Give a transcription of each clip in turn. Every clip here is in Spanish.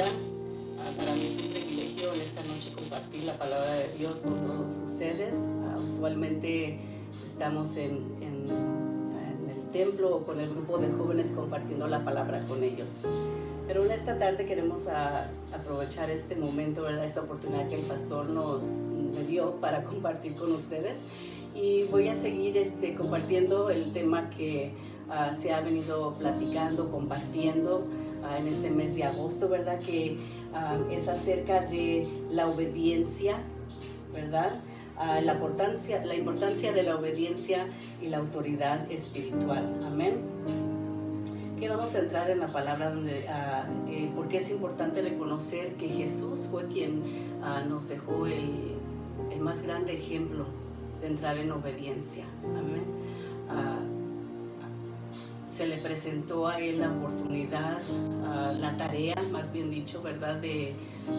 vida. Para mí es un privilegio en esta noche compartir la palabra de Dios con todos ustedes. Usualmente estamos en el templo o con el grupo de jóvenes compartiendo la palabra con ellos. Pero en esta tarde queremos aprovechar este momento, ¿verdad? Esta oportunidad que el pastor me dio para compartir con ustedes. Y voy a seguir compartiendo el tema que se ha venido platicando, compartiendo en este mes de agosto, ¿verdad? Que es acerca de la obediencia, ¿verdad? La importancia de la obediencia y la autoridad espiritual. Amén. Que vamos a entrar en la palabra porque es importante reconocer que Jesús fue quien nos dejó el más grande ejemplo de entrar en obediencia. Amén. Se le presentó a él la oportunidad, la tarea, más bien dicho, ¿verdad?, de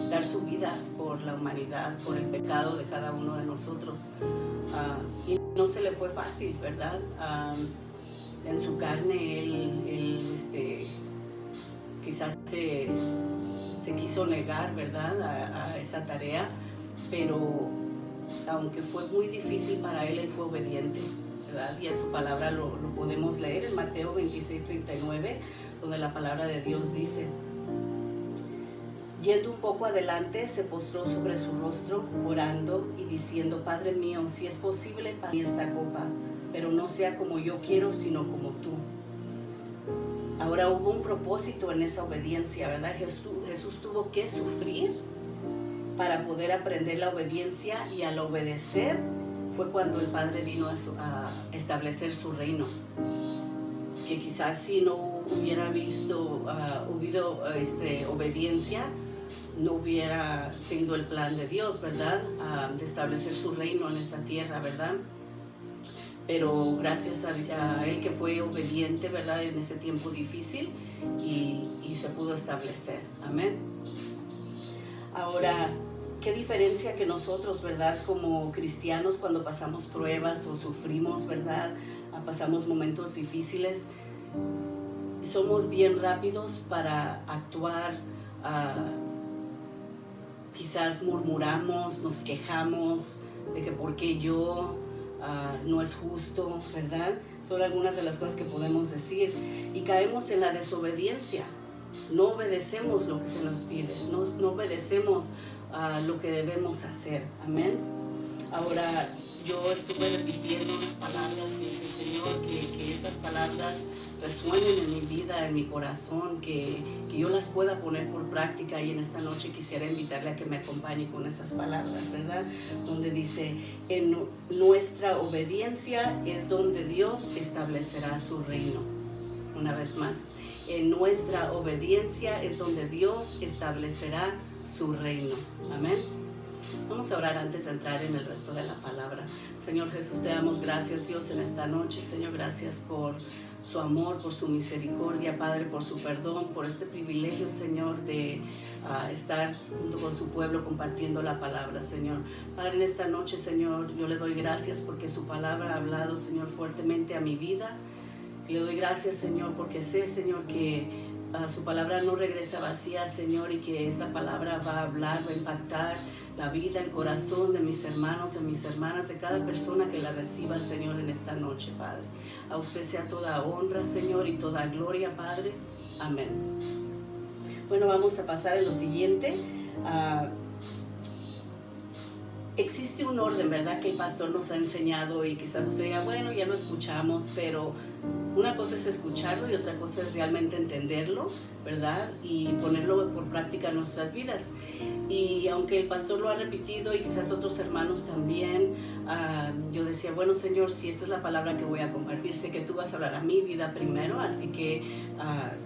dar su vida por la humanidad, por el pecado de cada uno de nosotros. Y no se le fue fácil, ¿verdad? En su carne él quizás se quiso negar, ¿verdad?, a esa tarea, pero aunque fue muy difícil para él fue obediente, ¿verdad? Y en su palabra lo podemos leer en Mateo 26:39, donde la palabra de Dios dice: yendo un poco adelante, se postró sobre su rostro, orando y diciendo: Padre mío, si es posible, pasa esta copa, pero no sea como yo quiero, sino como tú. Ahora hubo un propósito en esa obediencia, ¿verdad? Jesús tuvo que sufrir para poder aprender la obediencia, y al obedecer fue cuando el Padre vino a establecer su reino. Que quizás si no hubiera habido obediencia, no hubiera seguido el plan de Dios, ¿verdad? De establecer su reino en esta tierra, ¿verdad? Pero gracias a él que fue obediente, ¿verdad?, en ese tiempo difícil, y se pudo establecer. Amén. Ahora, qué diferencia que nosotros, ¿verdad?, como cristianos, cuando pasamos pruebas o sufrimos, ¿verdad?, pasamos momentos difíciles, somos bien rápidos para actuar. Quizás murmuramos, nos quejamos de que por qué yo, no es justo, ¿verdad? Son algunas de las cosas que podemos decir, y caemos en la desobediencia. No obedecemos lo que se nos pide, no obedecemos lo que debemos hacer. Amén. Ahora, yo estuve repitiendo unas palabras y dije: Señor, que estas palabras resuenen en mi vida, en mi corazón, que yo las pueda poner por práctica. Y en esta noche quisiera invitarle a que me acompañe con esas palabras, ¿verdad? Donde dice: en nuestra obediencia es donde Dios establecerá su reino. Una vez más, en nuestra obediencia es donde Dios establecerá su reino. Amén. Vamos a orar antes de entrar en el resto de la palabra. Señor Jesús, te damos gracias, Dios, en esta noche. Señor, gracias por su amor, por su misericordia, Padre, por su perdón, por este privilegio, Señor, de estar junto con su pueblo compartiendo la palabra, Señor. Padre, en esta noche, Señor, yo le doy gracias porque su palabra ha hablado, Señor, fuertemente a mi vida. Le doy gracias, Señor, porque sé, Señor, que su palabra no regresa vacía, Señor, y que esta palabra va a hablar, va a impactar la vida, el corazón de mis hermanos, de mis hermanas, de cada persona que la reciba, Señor, en esta noche, Padre. A usted sea toda honra, Señor, y toda gloria, Padre. Amén. Bueno, vamos a pasar a lo siguiente. Existe un orden, ¿verdad?, que el pastor nos ha enseñado, y quizás usted diga: bueno, ya lo escuchamos, pero una cosa es escucharlo y otra cosa es realmente entenderlo, ¿verdad?, y ponerlo por práctica en nuestras vidas. Y aunque el pastor lo ha repetido y quizás otros hermanos también, yo decía: bueno, Señor, si esta es la palabra que voy a compartir, sé que tú vas a hablar a mi vida primero, así que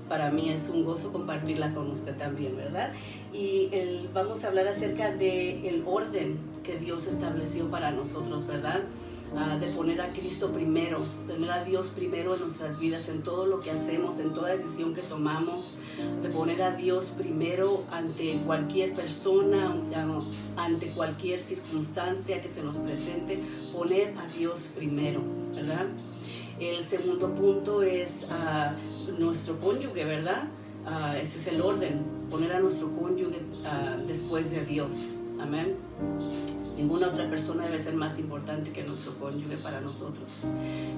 para mí es un gozo compartirla con usted también, ¿verdad? Y vamos a hablar acerca del orden que Dios estableció para nosotros, ¿verdad? De poner a Cristo primero, tener a Dios primero en nuestras vidas, en todo lo que hacemos, en toda decisión que tomamos, de poner a Dios primero ante cualquier persona, ante cualquier circunstancia que se nos presente, poner a Dios primero, ¿verdad? El segundo punto es nuestro cónyuge, ¿verdad? Ese es el orden. poner a nuestro cónyuge después de Dios. Amén. Ninguna otra persona debe ser más importante que nuestro cónyuge para nosotros.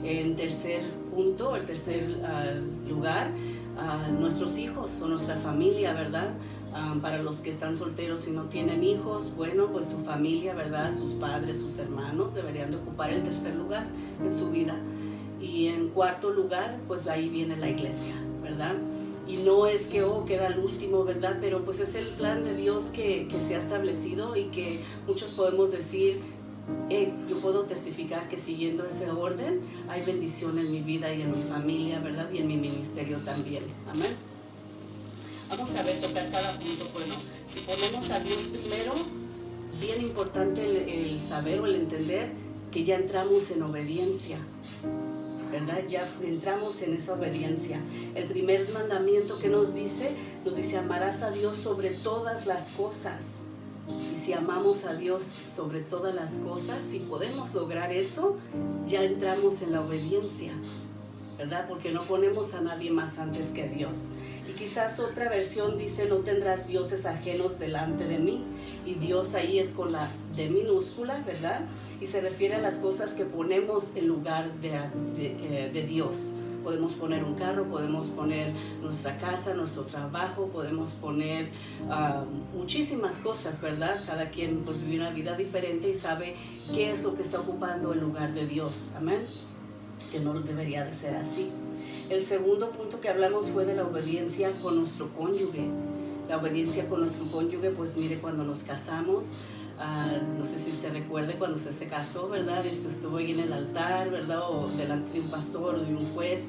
En tercer punto, el tercer lugar, nuestros hijos o nuestra familia, ¿verdad? Para los que están solteros y no tienen hijos, bueno, pues su familia, ¿verdad? Sus padres, sus hermanos deberían de ocupar el tercer lugar en su vida. Y en cuarto lugar, pues ahí viene la iglesia, ¿verdad? Y no es que queda el último, ¿verdad? Pero pues es el plan de Dios que se ha establecido y que muchos podemos decir, yo puedo testificar que siguiendo ese orden hay bendición en mi vida y en mi familia, ¿verdad? Y en mi ministerio también. Amén. Vamos a ver, tocar cada punto. Bueno, si ponemos a Dios primero, bien importante el saber o el entender que ya entramos en obediencia, ¿verdad? Ya entramos en esa obediencia. El primer mandamiento que nos dice amarás a Dios sobre todas las cosas. Y si amamos a Dios sobre todas las cosas, si podemos lograr eso, ya entramos en la obediencia, ¿verdad? Porque no ponemos a nadie más antes que Dios. Y quizás otra versión dice, no tendrás dioses ajenos delante de mí. Y Dios ahí es con la D minúscula, ¿verdad? Y se refiere a las cosas que ponemos en lugar de Dios. Podemos poner un carro, podemos poner nuestra casa, nuestro trabajo, podemos poner muchísimas cosas, ¿verdad? Cada quien pues vive una vida diferente y sabe qué es lo que está ocupando el lugar de Dios. Amén. Que no debería de ser así. El segundo punto que hablamos fue de la obediencia con nuestro cónyuge. La obediencia con nuestro cónyuge, pues mire, cuando nos casamos, no sé si usted recuerde cuando usted se casó, ¿verdad? Estuvo ahí en el altar, ¿verdad? O delante de un pastor o de un juez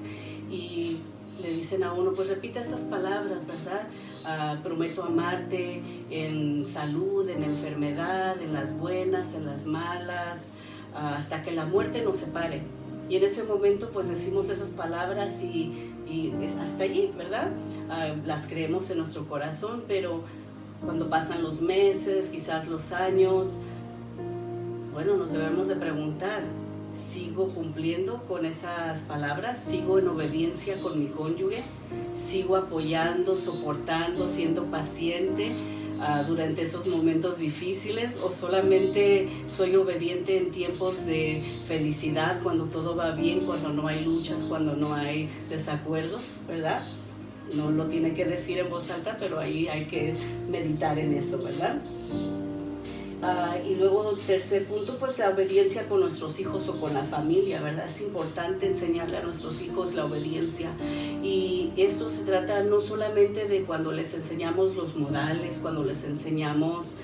y le dicen a uno, pues repita estas palabras, ¿verdad? Prometo amarte en salud, en enfermedad, en las buenas, en las malas, hasta que la muerte nos separe. Y en ese momento pues decimos esas palabras y es hasta allí, ¿verdad? Las creemos en nuestro corazón, pero cuando pasan los meses, quizás los años, bueno, nos debemos de preguntar, ¿sigo cumpliendo con esas palabras? ¿Sigo en obediencia con mi cónyuge? ¿Sigo apoyando, soportando, siendo paciente durante esos momentos difíciles? ¿O solamente soy obediente en tiempos de felicidad, cuando todo va bien, cuando no hay luchas, cuando no hay desacuerdos, ¿verdad? No lo tiene que decir en voz alta, pero ahí hay que meditar en eso, ¿verdad? Y luego, tercer punto, pues la obediencia con nuestros hijos o con la familia, ¿verdad? Es importante enseñarle a nuestros hijos la obediencia. Y esto se trata no solamente de cuando les enseñamos los modales, cuando les enseñamos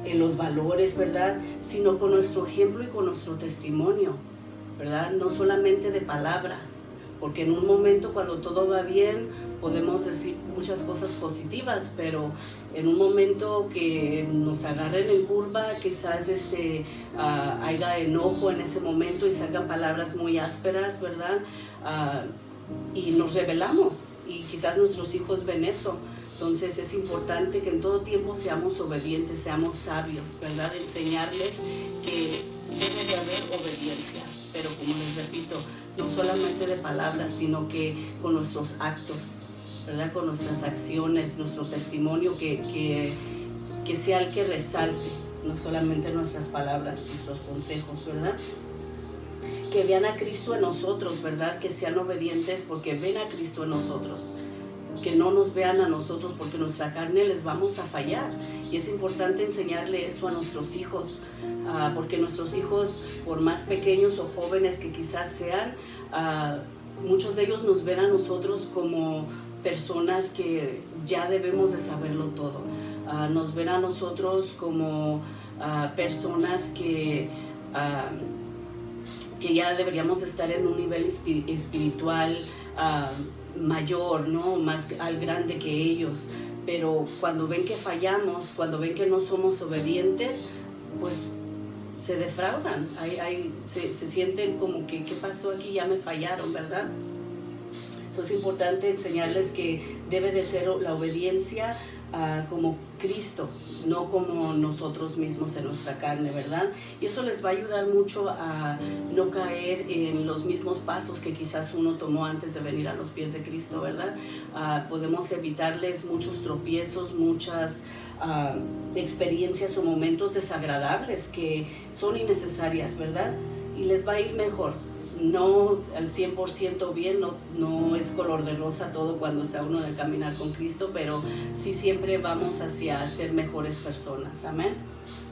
en los valores, ¿verdad? Sino con nuestro ejemplo y con nuestro testimonio, ¿verdad? No solamente de palabra. Porque en un momento cuando todo va bien podemos decir muchas cosas positivas, pero en un momento que nos agarren en curva, quizás haya enojo en ese momento y salgan palabras muy ásperas, ¿verdad? Y nos rebelamos y quizás nuestros hijos ven eso. Entonces es importante que en todo tiempo seamos obedientes, seamos sabios, ¿verdad? Enseñarles que debe de haber obediencia, pero como les repito, no solamente de palabras, sino que con nuestros actos, ¿verdad? Con nuestras acciones, nuestro testimonio, que sea el que resalte, no solamente nuestras palabras, nuestros consejos, ¿verdad? Que vean a Cristo en nosotros, ¿verdad? Que sean obedientes porque ven a Cristo en nosotros. Que no nos vean a nosotros porque nuestra carne les vamos a fallar. Y es importante enseñarle eso a nuestros hijos, porque nuestros hijos, por más pequeños o jóvenes que quizás sean, muchos de ellos nos ven a nosotros como personas que ya debemos de saberlo todo. Nos ven a nosotros como personas que ya deberíamos estar en un nivel espiritual mayor, ¿no? Más al grande que ellos. Pero cuando ven que fallamos, cuando ven que no somos obedientes, pues se defraudan, se sienten como que ¿qué pasó aquí? Ya me fallaron, ¿verdad? Eso es importante enseñarles que debe de ser la obediencia como Cristo, no como nosotros mismos en nuestra carne, ¿verdad? Y eso les va a ayudar mucho a no caer en los mismos pasos que quizás uno tomó antes de venir a los pies de Cristo, ¿verdad? Podemos evitarles muchos tropiezos, muchas experiencias o momentos desagradables que son innecesarias, ¿verdad? Y les va a ir mejor. No al 100% bien, no es color de rosa todo cuando está uno en el caminar con Cristo, pero sí siempre vamos hacia ser mejores personas, amén,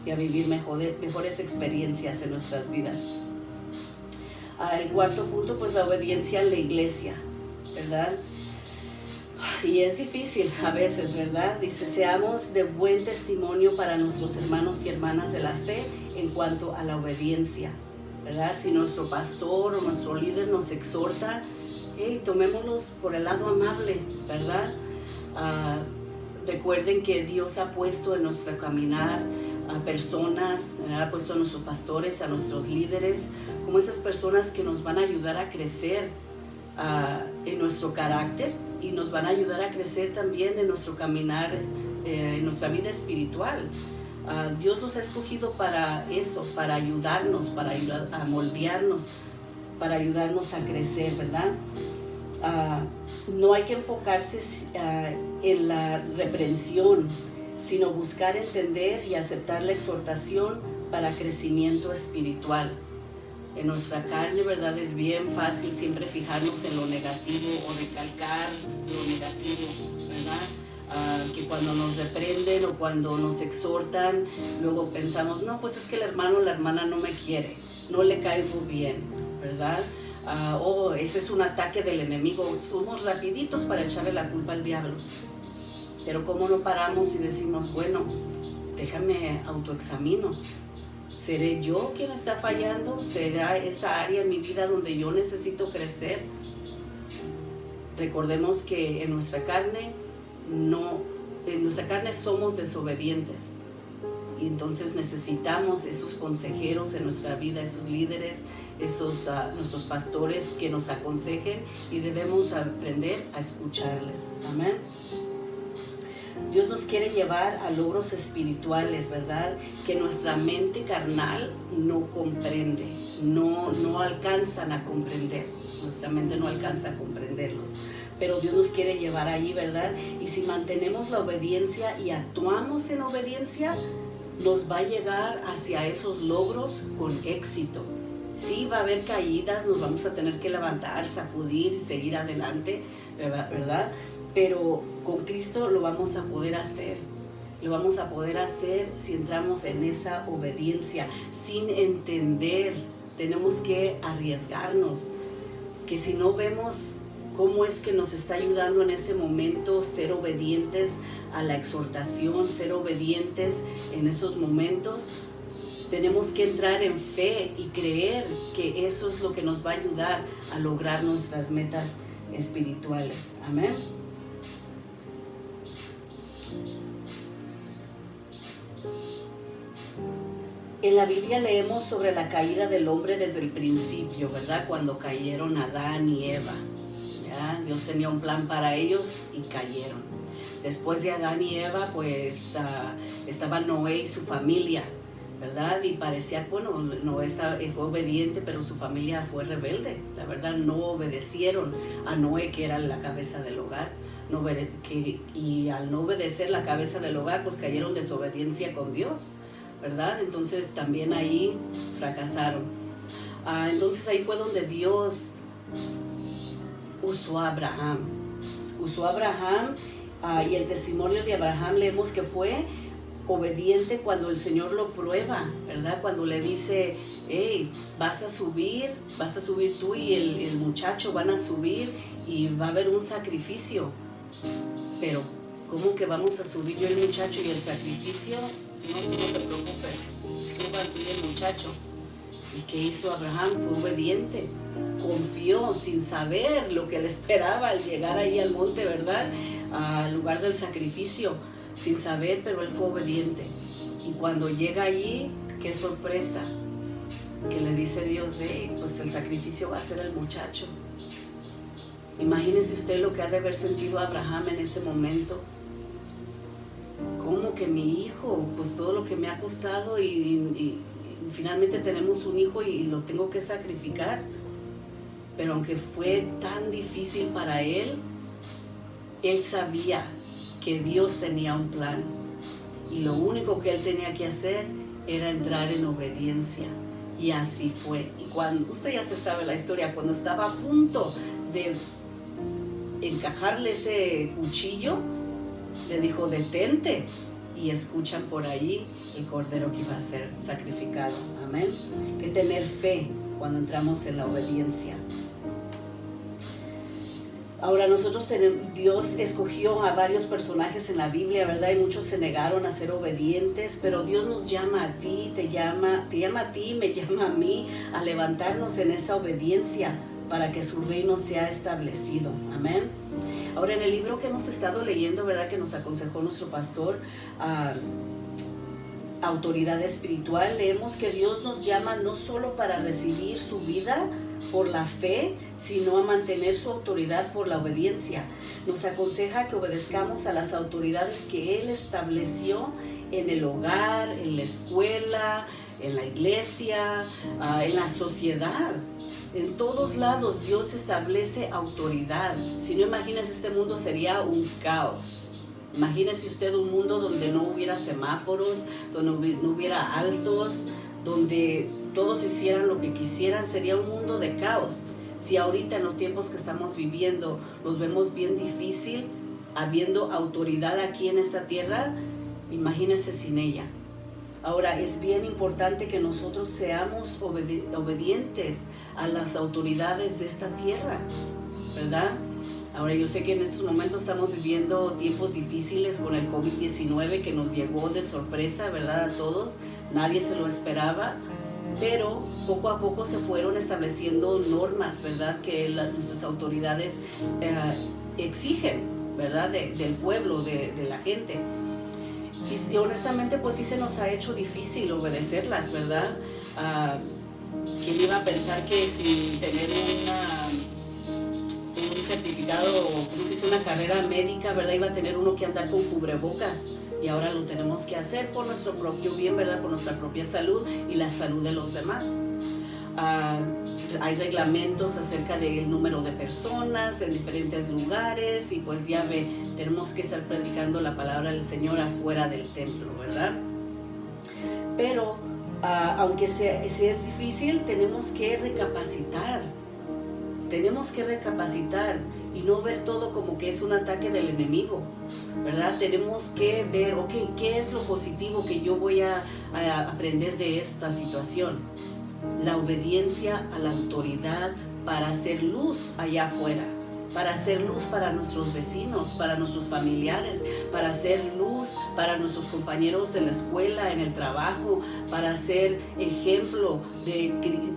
y a vivir mejores experiencias en nuestras vidas. El cuarto punto, pues la obediencia en la iglesia, ¿verdad? Y es difícil a veces, ¿verdad? Dice, seamos de buen testimonio para nuestros hermanos y hermanas de la fe en cuanto a la obediencia, ¿verdad? Si nuestro pastor o nuestro líder nos exhorta, hey, tomémoslos por el lado amable, ¿verdad? Recuerden que Dios ha puesto en nuestro caminar a personas, ha puesto a nuestros pastores, a nuestros líderes, como esas personas que nos van a ayudar a crecer en nuestro carácter y nos van a ayudar a crecer también en nuestro caminar, en nuestra vida espiritual. Dios los ha escogido para eso, para ayudarnos, para ayudar a moldearnos, para ayudarnos a crecer, ¿verdad? No hay que enfocarse en la reprensión, sino buscar entender y aceptar la exhortación para crecimiento espiritual. En nuestra carne, ¿verdad? Es bien fácil siempre fijarnos en lo negativo o recalcar lo negativo, ¿verdad? Que cuando nos reprenden o cuando nos exhortan, luego pensamos, no, pues es que el hermano o la hermana no me quiere, no le caigo bien, ¿verdad? Ese es un ataque del enemigo. Somos rapiditos para echarle la culpa al diablo. Pero ¿cómo no paramos y decimos, bueno, déjame autoexamino? ¿Seré yo quien está fallando? ¿Será esa área en mi vida donde yo necesito crecer? Recordemos que en nuestra carne somos desobedientes, y entonces necesitamos esos consejeros en nuestra vida, esos líderes, nuestros pastores que nos aconsejen, y debemos aprender a escucharles. Amén. Dios nos quiere llevar a logros espirituales, ¿verdad? Que nuestra mente carnal no comprende, no alcanzan a comprender. Nuestra mente no alcanza a comprenderlos. Pero Dios nos quiere llevar ahí, ¿verdad? Y si mantenemos la obediencia y actuamos en obediencia, nos va a llegar hacia esos logros con éxito. Sí, va a haber caídas, nos vamos a tener que levantar, sacudir y seguir adelante, ¿verdad? Pero con Cristo lo vamos a poder hacer. Lo vamos a poder hacer si entramos en esa obediencia, sin entender. Tenemos que arriesgarnos, que si no vemos cómo es que nos está ayudando en ese momento ser obedientes a la exhortación, ser obedientes en esos momentos, tenemos que entrar en fe y creer que eso es lo que nos va a ayudar a lograr nuestras metas espirituales. Amén. En la Biblia leemos sobre la caída del hombre desde el principio, ¿verdad? Cuando cayeron Adán y Eva. ¿Ya? Dios tenía un plan para ellos y cayeron. Después de Adán y Eva, pues estaba Noé y su familia, ¿verdad? Y parecía, bueno, Noé fue obediente, pero su familia fue rebelde. La verdad, no obedecieron a Noé, que era la cabeza del hogar. Y al no obedecer la cabeza del hogar, pues cayeron en desobediencia con Dios, ¿verdad? Entonces también ahí fracasaron. Entonces ahí fue donde Dios usó a Abraham. Y el testimonio de Abraham leemos que fue obediente cuando el Señor lo prueba, ¿verdad? Cuando le dice, hey, vas a subir tú y el muchacho van a subir y va a haber un sacrificio. Pero, ¿cómo que vamos a subir yo y el muchacho y el sacrificio? No te preocupes, suba tú y el muchacho. ¿Y qué hizo Abraham? Fue obediente, confió sin saber lo que le esperaba al llegar ahí al monte, ¿verdad? Al lugar del sacrificio, sin saber, pero él fue obediente. Y cuando llega allí, qué sorpresa, que le dice Dios, pues el sacrificio va a ser el muchacho. Imagínese usted lo que ha de haber sentido Abraham en ese momento. lo que mi hijo, pues todo lo que me ha costado y finalmente tenemos un hijo y lo tengo que sacrificar. Pero aunque fue tan difícil para él sabía que Dios tenía un plan y lo único que él tenía que hacer era entrar en obediencia, y así fue. Y cuando usted ya se sabe la historia, cuando estaba a punto de encajarle ese cuchillo, le dijo: detente, y escuchan por ahí el cordero que iba a ser sacrificado. Amén. Que tener fe cuando entramos en la obediencia. Ahora Dios escogió a varios personajes en la Biblia, ¿verdad? Y muchos se negaron a ser obedientes, pero Dios nos llama a ti, te llama a ti, me llama a mí, a levantarnos en esa obediencia para que su reino sea establecido. Amén. Ahora, en el libro que hemos estado leyendo, ¿verdad?, que nos aconsejó nuestro pastor, Autoridad Espiritual, leemos que Dios nos llama no solo para recibir su vida por la fe, sino a mantener su autoridad por la obediencia. Nos aconseja que obedezcamos a las autoridades que Él estableció en el hogar, en la escuela, en la iglesia, en la sociedad. En todos lados Dios establece autoridad. Si no, imagínese, este mundo sería un caos. Imagínese usted un mundo donde no hubiera semáforos, donde no hubiera altos, donde todos hicieran lo que quisieran. Sería un mundo de caos. Si ahorita en los tiempos que estamos viviendo los vemos bien difícil, habiendo autoridad aquí en esta tierra, imagínese sin ella. Ahora, es bien importante que nosotros seamos obedientes a las autoridades de esta tierra, ¿verdad? Ahora, yo sé que en estos momentos estamos viviendo tiempos difíciles con el COVID-19 que nos llegó de sorpresa, ¿verdad?, a todos. Nadie se lo esperaba, pero poco a poco se fueron estableciendo normas, ¿verdad?, que nuestras autoridades exigen, ¿verdad?, del pueblo, de la gente. Y honestamente, pues sí se nos ha hecho difícil obedecerlas, ¿verdad? ¿Quién iba a pensar que sin tener un certificado, como se dice, una carrera médica, ¿verdad?, iba a tener uno que andar con cubrebocas? Y ahora lo tenemos que hacer por nuestro propio bien, ¿verdad?, por nuestra propia salud y la salud de los demás. Hay reglamentos acerca del número de personas en diferentes lugares, y pues ya ve, tenemos que estar predicando la palabra del Señor afuera del templo, ¿verdad? Pero aunque sea es difícil, tenemos que recapacitar y no ver todo como que es un ataque del enemigo, ¿verdad? Tenemos que ver, ok, ¿qué es lo positivo que yo voy a aprender de esta situación? La obediencia a la autoridad para hacer luz allá afuera, para hacer luz para nuestros vecinos, para nuestros familiares, para hacer luz para nuestros compañeros en la escuela, en el trabajo, para ser ejemplo de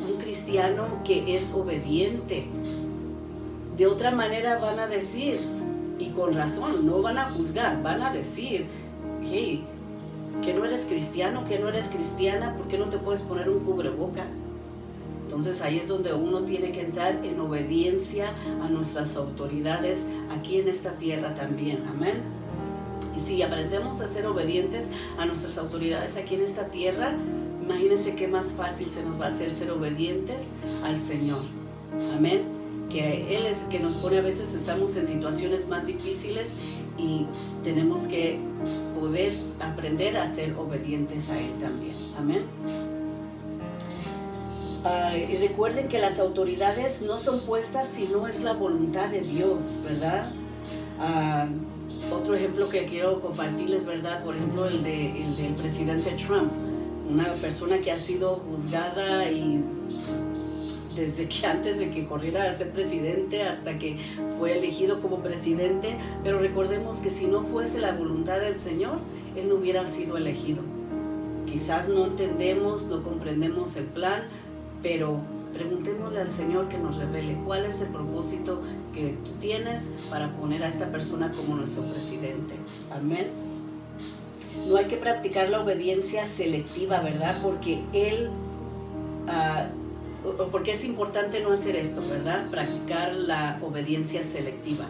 un cristiano que es obediente. De otra manera van a decir, y con razón, no van a juzgar, van a decir, hey, que no eres cristiano, que no eres cristiana, ¿por qué no te puedes poner un cubreboca? Entonces ahí es donde uno tiene que entrar en obediencia a nuestras autoridades aquí en esta tierra también, amén. Y si aprendemos a ser obedientes a nuestras autoridades aquí en esta tierra, imagínense qué más fácil se nos va a hacer ser obedientes al Señor, amén. Que Él es que nos pone, a veces estamos en situaciones más difíciles y tenemos que poder aprender a ser obedientes a Él también, amén. Y recuerden que las autoridades no son puestas si no es la voluntad de Dios, ¿verdad? Otro ejemplo que quiero compartirles, ¿verdad? Por ejemplo, el del presidente Trump, una persona que ha sido juzgada y desde que antes de que corriera a ser presidente hasta que fue elegido como presidente, pero recordemos que si no fuese la voluntad del Señor, Él no hubiera sido elegido. Quizás no entendemos, no comprendemos el plan, pero preguntémosle al Señor que nos revele cuál es el propósito que tú tienes para poner a esta persona como nuestro presidente. Amén. No hay que practicar la obediencia selectiva, ¿verdad? Porque porque es importante no hacer esto, ¿verdad? Practicar la obediencia selectiva.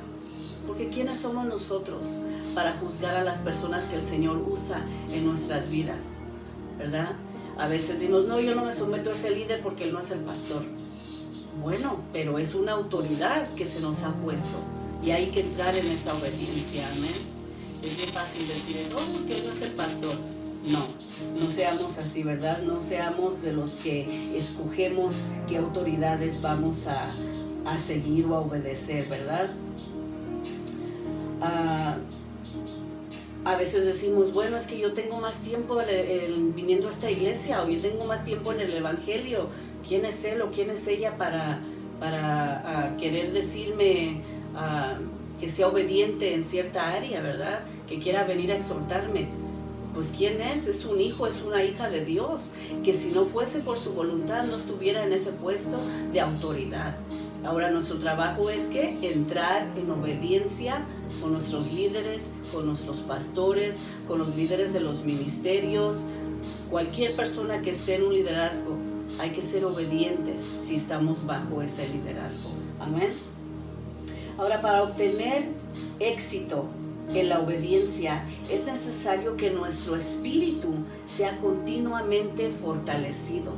Porque ¿quiénes somos nosotros para juzgar a las personas que el Señor usa en nuestras vidas? ¿Verdad? A veces decimos, no, yo no me someto a ese líder porque él no es el pastor. Bueno, pero es una autoridad que se nos ha puesto y hay que entrar en esa obediencia, amén. Es bien fácil decir eso, porque él no es el pastor. No seamos así, ¿verdad? No seamos de los que escogemos qué autoridades vamos a seguir o a obedecer, ¿verdad? A veces decimos, bueno, es que yo tengo más tiempo viniendo a esta iglesia, o yo tengo más tiempo en el evangelio. ¿Quién es él o quién es ella para querer decirme que sea obediente en cierta área, ¿verdad? Que quiera venir a exhortarme. Pues ¿quién es? Es un hijo, es una hija de Dios, que si no fuese por su voluntad no estuviera en ese puesto de autoridad. Ahora nuestro trabajo es que entrar en obediencia con nuestros líderes, con nuestros pastores, con los líderes de los ministerios. Cualquier persona que esté en un liderazgo, hay que ser obedientes si estamos bajo ese liderazgo. Amén. Ahora, para obtener éxito en la obediencia, es necesario que nuestro espíritu sea continuamente fortalecido.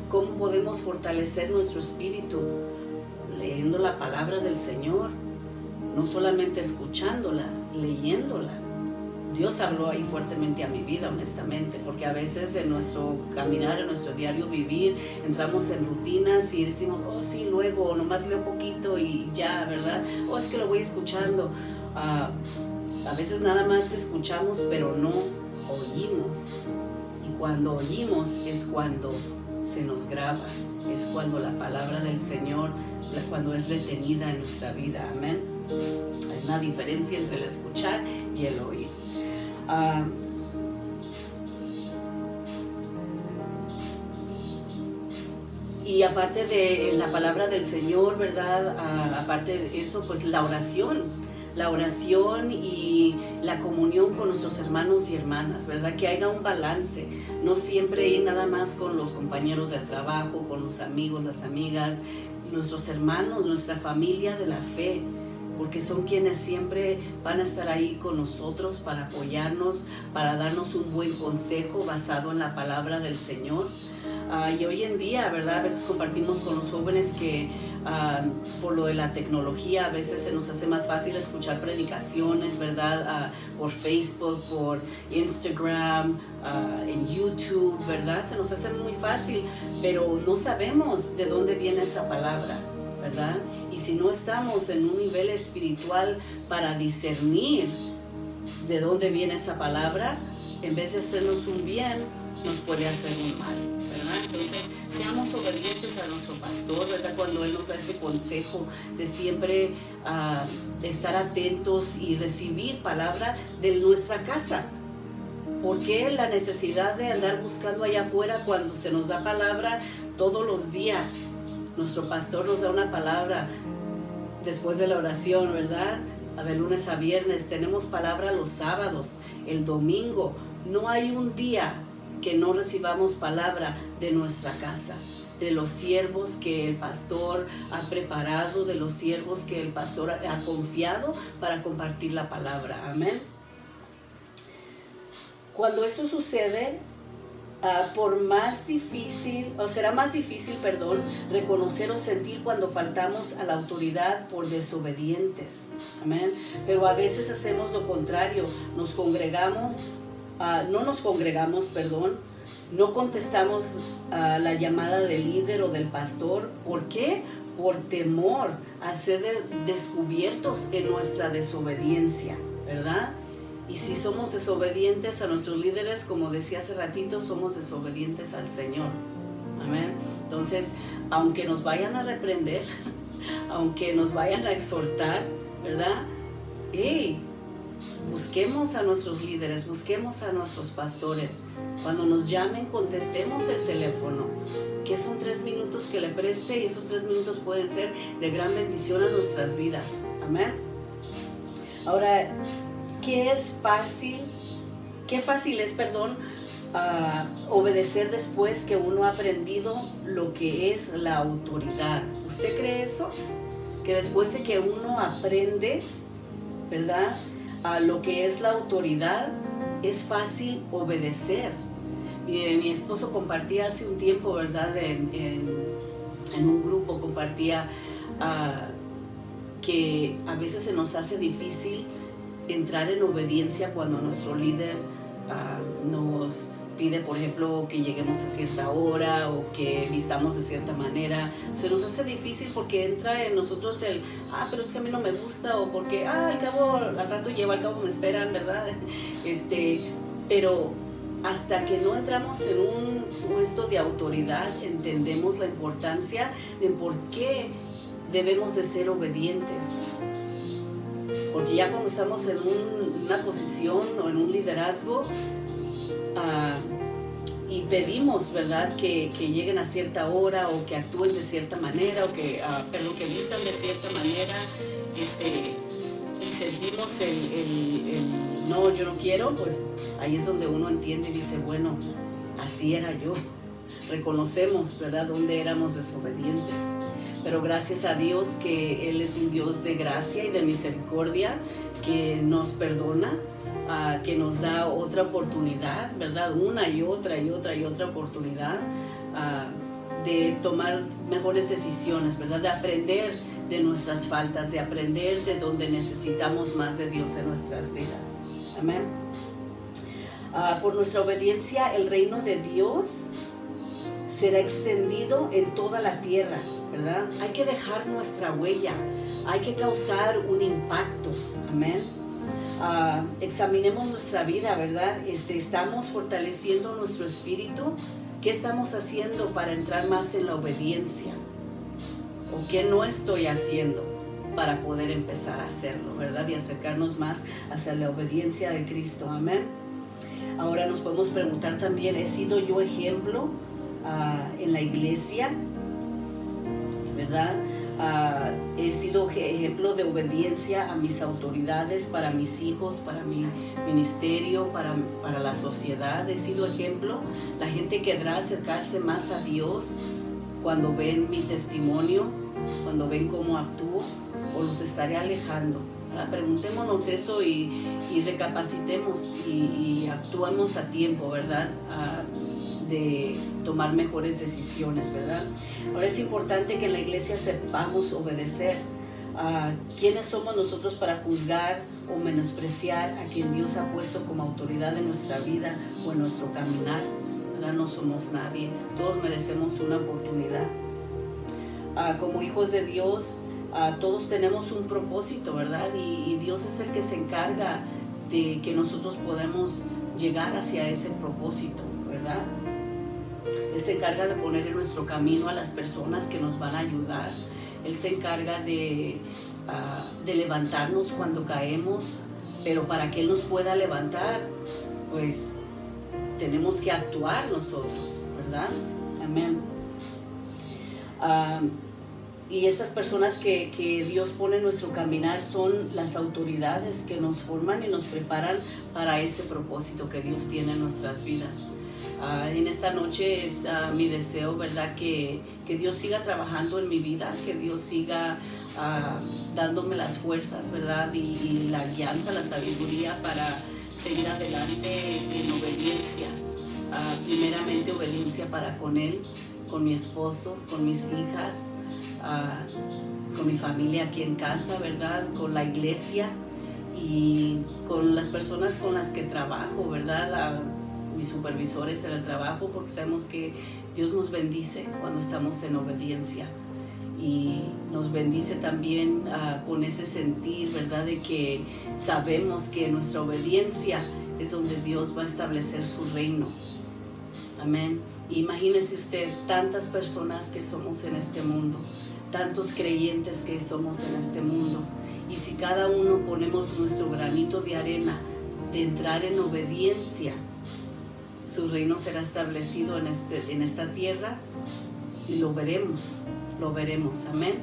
¿Cómo podemos fortalecer nuestro espíritu? Leyendo la palabra del Señor, no solamente escuchándola, leyéndola. Dios habló ahí fuertemente a mi vida, honestamente, porque a veces en nuestro caminar, en nuestro diario vivir, entramos en rutinas y decimos, oh sí, luego, nomás leo poquito y ya, ¿verdad? Oh, es que lo voy escuchando. A veces nada más escuchamos, pero no oímos. Y cuando oímos es cuando se nos graba, es cuando la palabra del Señor, cuando es retenida en nuestra vida. Amén. Hay una diferencia entre el escuchar y el oír. Y aparte de la palabra del Señor, ¿verdad? Aparte de eso, pues la oración y la comunión con nuestros hermanos y hermanas, ¿verdad? Que haya un balance, no siempre ir nada más con los compañeros del trabajo, con los amigos, las amigas, nuestros hermanos, nuestra familia de la fe, porque son quienes siempre van a estar ahí con nosotros para apoyarnos, para darnos un buen consejo basado en la palabra del Señor. Y hoy en día, ¿verdad? A veces compartimos con los jóvenes que por lo de la tecnología a veces se nos hace más fácil escuchar predicaciones, ¿verdad? Por Facebook, por Instagram, en YouTube, ¿verdad? Se nos hace muy fácil, pero no sabemos de dónde viene esa palabra, ¿verdad? Y si no estamos en un nivel espiritual para discernir de dónde viene esa palabra, en vez de hacernos un bien, nos puede hacer un mal, ¿verdad? Entonces, seamos obedientes a nuestro pastor, ¿verdad? Cuando él nos da ese consejo de siempre estar atentos y recibir palabra de nuestra casa. ¿Por qué la necesidad de andar buscando allá afuera cuando se nos da palabra todos los días? Nuestro pastor nos da una palabra después de la oración, ¿verdad? De lunes a viernes. Tenemos palabra los sábados, el domingo. No hay un día que no recibamos palabra de nuestra casa, de los siervos que el pastor ha preparado, de los siervos que el pastor ha confiado para compartir la palabra. Amén. Cuando esto sucede, será más difícil, reconocer o sentir cuando faltamos a la autoridad por desobedientes. Amén. Pero a veces hacemos lo contrario, no contestamos a la llamada del líder o del pastor. ¿Por qué? Por temor a ser descubiertos en nuestra desobediencia, ¿verdad? Y si somos desobedientes a nuestros líderes, como decía hace ratito, somos desobedientes al Señor. Amén. Entonces, aunque nos vayan a reprender, aunque nos vayan a exhortar, ¿verdad? Busquemos a nuestros líderes, busquemos a nuestros pastores. Cuando nos llamen, contestemos el teléfono, que son 3 minutos que le preste, y esos 3 minutos pueden ser de gran bendición a nuestras vidas. Amén. Ahora, qué fácil es, obedecer después que uno ha aprendido lo que es la autoridad. ¿Usted cree eso? Que después de que uno aprende ¿verdad? A lo que es la autoridad, es fácil obedecer. Mi esposo compartía hace un tiempo, ¿verdad? En un grupo compartía que a veces se nos hace difícil entrar en obediencia cuando nuestro líder nos pide, por ejemplo, que lleguemos a cierta hora o que vistamos de cierta manera. Se nos hace difícil porque entra en nosotros el, pero es que a mí no me gusta, o porque, al cabo, al rato llevo, al cabo me esperan, ¿verdad? Pero hasta que no entramos en un puesto de autoridad, entendemos la importancia de por qué debemos de ser obedientes. Porque ya cuando estamos en una posición o en un liderazgo, y pedimos, ¿verdad?, que lleguen a cierta hora o que actúen de cierta manera o que, que vistan de cierta manera, y sentimos el no, yo no quiero, pues ahí es donde uno entiende y dice, bueno, así era yo. Reconocemos, ¿verdad?, dónde éramos desobedientes. Pero gracias a Dios que Él es un Dios de gracia y de misericordia, que nos perdona, que nos da otra oportunidad, ¿verdad? Una y otra oportunidad de tomar mejores decisiones, ¿verdad? De aprender de nuestras faltas, de aprender de donde necesitamos más de Dios en nuestras vidas. Amén. Por nuestra obediencia, el reino de Dios será extendido en toda la tierra, ¿verdad? Hay que dejar nuestra huella, hay que causar un impacto. Amén. Examinemos nuestra vida, ¿verdad? ¿Estamos fortaleciendo nuestro espíritu? ¿Qué estamos haciendo para entrar más en la obediencia? ¿O qué no estoy haciendo para poder empezar a hacerlo, ¿verdad? Y acercarnos más hacia la obediencia de Cristo. Amén. Ahora nos podemos preguntar también, ¿he sido yo ejemplo en la iglesia? ¿Verdad? He sido ejemplo de obediencia a mis autoridades, para mis hijos, para mi ministerio, para la sociedad. He sido ejemplo. La gente querrá acercarse más a Dios cuando ven mi testimonio, cuando ven cómo actúo, o los estaré alejando. Preguntémonos eso y recapacitemos y actuemos a tiempo, ¿verdad? De tomar mejores decisiones, ¿verdad? Ahora es importante que en la iglesia sepamos obedecer. ¿Quiénes somos nosotros para juzgar o menospreciar a quien Dios ha puesto como autoridad en nuestra vida o en nuestro caminar? ¿Verdad? No somos nadie, todos merecemos una oportunidad. Como hijos de Dios, todos tenemos un propósito, ¿verdad? Y Dios es el que se encarga de que nosotros podamos llegar hacia ese propósito, ¿verdad? Él se encarga de poner en nuestro camino a las personas que nos van a ayudar. Él se encarga de levantarnos cuando caemos, pero para que Él nos pueda levantar, pues tenemos que actuar nosotros, ¿verdad? Amén. Y estas personas que Dios pone en nuestro caminar son las autoridades que nos forman y nos preparan para ese propósito que Dios tiene en nuestras vidas. En esta noche es mi deseo, ¿verdad? Que Dios siga trabajando en mi vida, que Dios siga dándome las fuerzas, ¿verdad? Y la guianza, la sabiduría para seguir adelante en obediencia. Primeramente obediencia para con Él, con mi esposo, con mis hijas, con mi familia aquí en casa, ¿verdad? Con la iglesia y con las personas con las que trabajo, ¿verdad? Mis supervisores en el trabajo, porque sabemos que Dios nos bendice cuando estamos en obediencia y nos bendice también con ese sentir, ¿verdad? De que sabemos que nuestra obediencia es donde Dios va a establecer su reino. Amén. Imagínese usted tantas personas que somos en este mundo, tantos creyentes que somos en este mundo, y si cada uno ponemos nuestro granito de arena de entrar en obediencia, su reino será establecido en esta tierra y lo veremos, amén.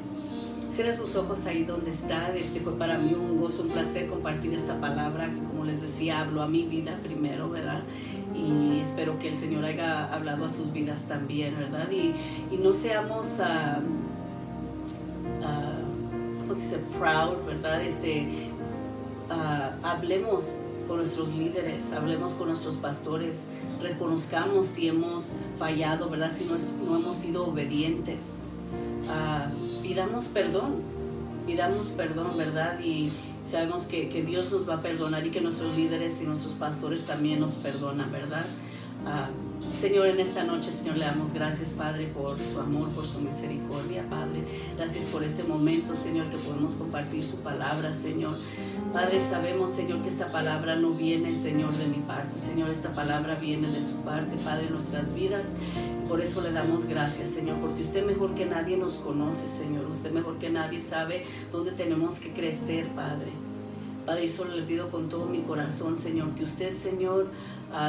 Cierren sus ojos ahí donde está. Fue para mí un gozo, un placer compartir esta palabra que, como les decía, habló a mi vida primero, ¿verdad? Y espero que el Señor haya hablado a sus vidas también, ¿verdad? Y no seamos, ¿cómo se dice? Proud, ¿verdad? hablemos con nuestros líderes, hablemos con nuestros pastores, reconozcamos si hemos fallado, ¿verdad? Si no hemos sido obedientes. Pidamos perdón, ¿verdad? Y sabemos que Dios nos va a perdonar y que nuestros líderes y nuestros pastores también nos perdonan, ¿verdad? Señor, en esta noche, Señor, le damos gracias, Padre, por su amor, por su misericordia, Padre. Gracias por este momento, Señor, que podemos compartir su palabra, Señor. Padre, sabemos, Señor, que esta palabra no viene, Señor, de mi parte. Señor, esta palabra viene de su parte, Padre, en nuestras vidas. Por eso le damos gracias, Señor, porque usted mejor que nadie nos conoce, Señor. Usted mejor que nadie sabe dónde tenemos que crecer, Padre. Padre, y solo le pido con todo mi corazón, Señor, que usted, Señor,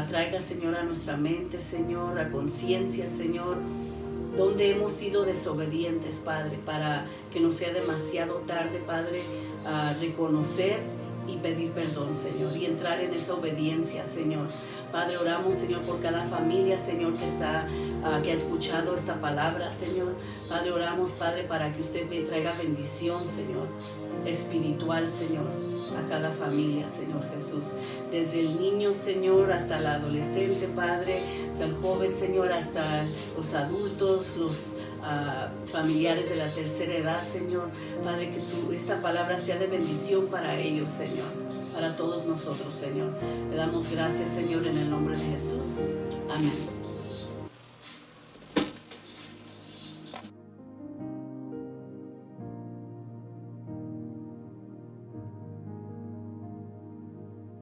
traiga, Señor, a nuestra mente, Señor, a conciencia, Señor, donde hemos sido desobedientes, Padre, para que no sea demasiado tarde, Padre, reconocer y pedir perdón, Señor, y entrar en esa obediencia, Señor. Padre, oramos, Señor, por cada familia, Señor, que ha escuchado esta palabra, Señor. Padre, oramos, Padre, para que usted me traiga bendición, Señor, espiritual, Señor, a cada familia, Señor Jesús. Desde el niño, Señor, hasta el adolescente, Padre, hasta el joven, Señor, hasta los adultos, los familiares de la tercera edad, Señor. Padre, que esta palabra sea de bendición para ellos, Señor, para todos nosotros, Señor. Le damos gracias, Señor, en el nombre de Jesús. Amén.